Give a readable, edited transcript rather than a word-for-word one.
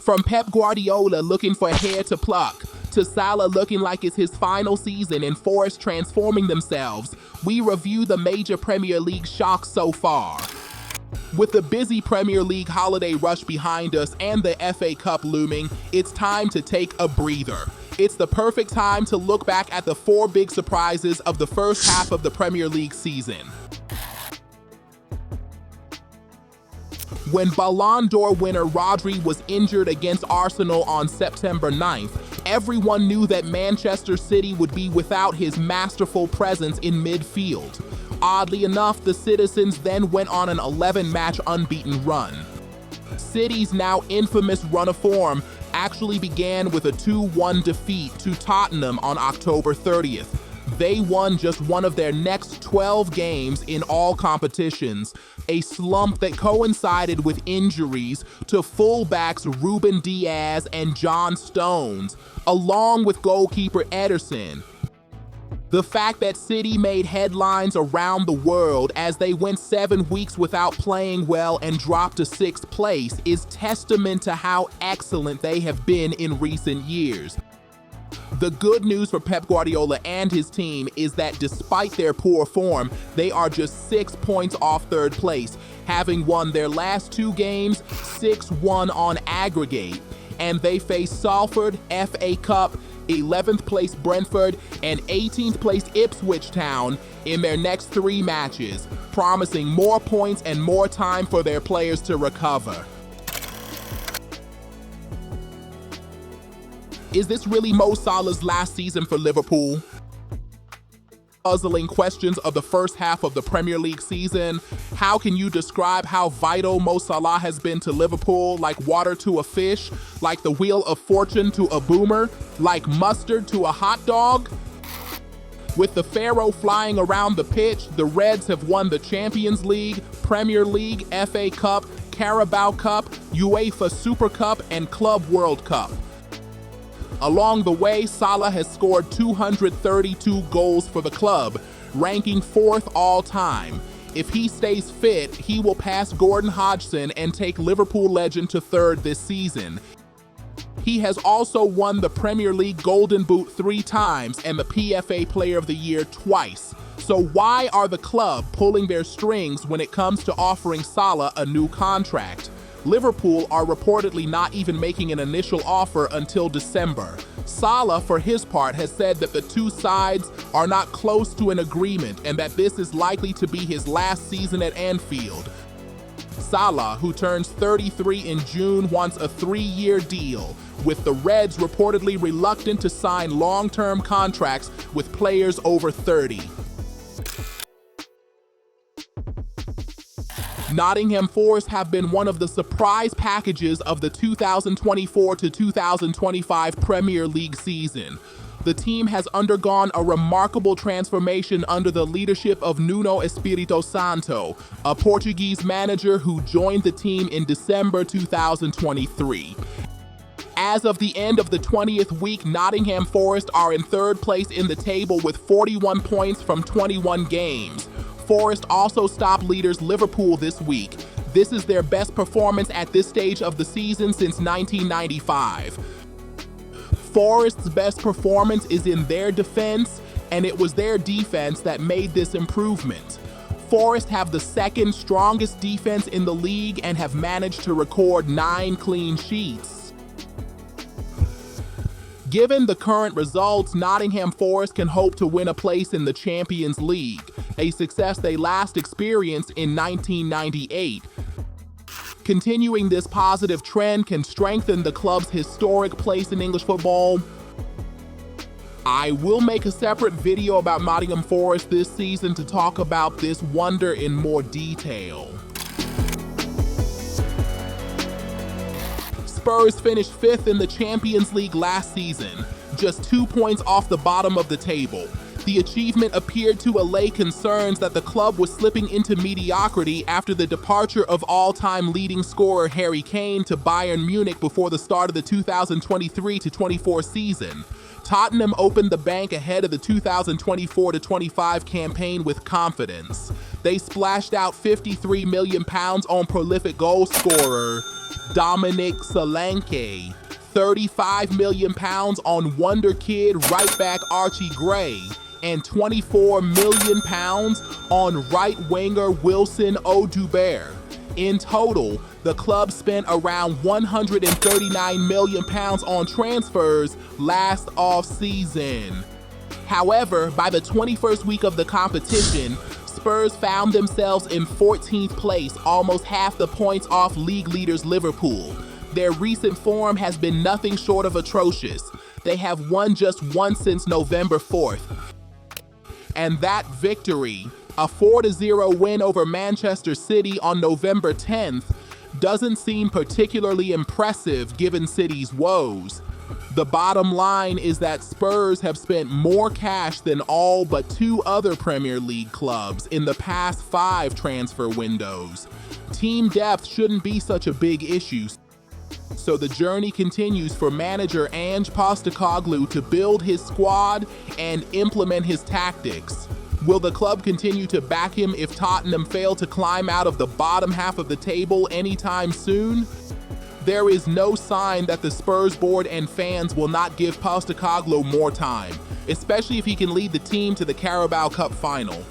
From Pep Guardiola looking for hair to pluck, to Salah looking like it's his final season and Forest transforming themselves, we review the major Premier League shocks so far. With the busy Premier League holiday rush behind us and the FA Cup looming, it's time to take a breather. It's the perfect time to look back at the 4 big surprises of the first half of the Premier League season. When Ballon d'Or winner Rodri was injured against Arsenal on September 9th, everyone knew that Manchester City would be without his masterful presence in midfield. Oddly enough, the citizens then went on an 11-match unbeaten run. City's now infamous run of form actually began with a 2-1 defeat to Tottenham on October 30th. They won just one of their next 12 games in all competitions, a slump that coincided with injuries to fullbacks Ruben Diaz and John Stones, along with goalkeeper Ederson. The fact that City made headlines around the world as they went 7 weeks without playing well and dropped to 6th place is testament to how excellent they have been in recent years. The good news for Pep Guardiola and his team is that despite their poor form, they are just 6 points off 3rd place, having won their last 2 games 6-1 on aggregate, and they face Salford, FA Cup, 11th place Brentford, and 18th place Ipswich Town in their next 3 matches, promising more points and more time for their players to recover. Is this really Mo Salah's last season for Liverpool? Puzzling questions of the first half of the Premier League season. How can you describe how vital Mo Salah has been to Liverpool? Like water to a fish? Like the wheel of fortune to a boomer? Like mustard to a hot dog? With the Pharaoh flying around the pitch, the Reds have won the Champions League, Premier League, FA Cup, Carabao Cup, UEFA Super Cup, and Club World Cup. Along the way, Salah has scored 232 goals for the club, ranking 4th all-time. If he stays fit, he will pass Gordon Hodgson and take Liverpool legend to 3rd this season. He has also won the Premier League Golden Boot 3 times and the PFA Player of the Year twice. So why are the club pulling their strings when it comes to offering Salah a new contract? Liverpool are reportedly not even making an initial offer until December. Salah, for his part, has said that the 2 sides are not close to an agreement and that this is likely to be his last season at Anfield. Salah, who turns 33 in June, wants a 3-year deal, with the Reds reportedly reluctant to sign long-term contracts with players over 30. Nottingham Forest have been one of the surprise packages of the 2024 to 2025 Premier League season. The team has undergone a remarkable transformation under the leadership of Nuno Espirito Santo, a Portuguese manager who joined the team in December 2023. As of the end of the 20th week, Nottingham Forest are in 3rd place in the table with 41 points from 21 games. Forest also stopped leaders Liverpool this week. This is their best performance at this stage of the season since 1995. Forest's best performance is in their defense, and it was their defense that made this improvement. Forest have the 2nd strongest defense in the league and have managed to record 9 clean sheets. Given the current results, Nottingham Forest can hope to win a place in the Champions League, a success they last experienced in 1998. Continuing this positive trend can strengthen the club's historic place in English football. I will make a separate video about Nottingham Forest this season to talk about this wonder in more detail. Spurs finished 5th in the Champions League last season, just 2 points off the bottom of the table. The achievement appeared to allay concerns that the club was slipping into mediocrity after the departure of all-time leading scorer Harry Kane to Bayern Munich before the start of the 2023-24 season. Tottenham opened the bank ahead of the 2024-25 campaign with confidence. They splashed out £53 million on prolific goal scorer Dominic Solanke, £35 million on wonder kid right back Archie Gray, and £24 million on right winger Wilson Odubert. In total, the club spent around £139 million on transfers last off-season. However, by the 21st week of the competition, Spurs found themselves in 14th place, almost half the points off league leaders Liverpool. Their recent form has been nothing short of atrocious. They have won just once since November 4th. And that victory, a 4-0 win over Manchester City on November 10th, doesn't seem particularly impressive given City's woes. The bottom line is that Spurs have spent more cash than all but 2 other Premier League clubs in the past 5 transfer windows. Team depth shouldn't be such a big issue, so the journey continues for manager Ange Postecoglou to build his squad and implement his tactics. Will the club continue to back him if Tottenham fail to climb out of the bottom half of the table anytime soon? There is no sign that the Spurs board and fans will not give Postecoglou more time, especially if he can lead the team to the Carabao Cup final.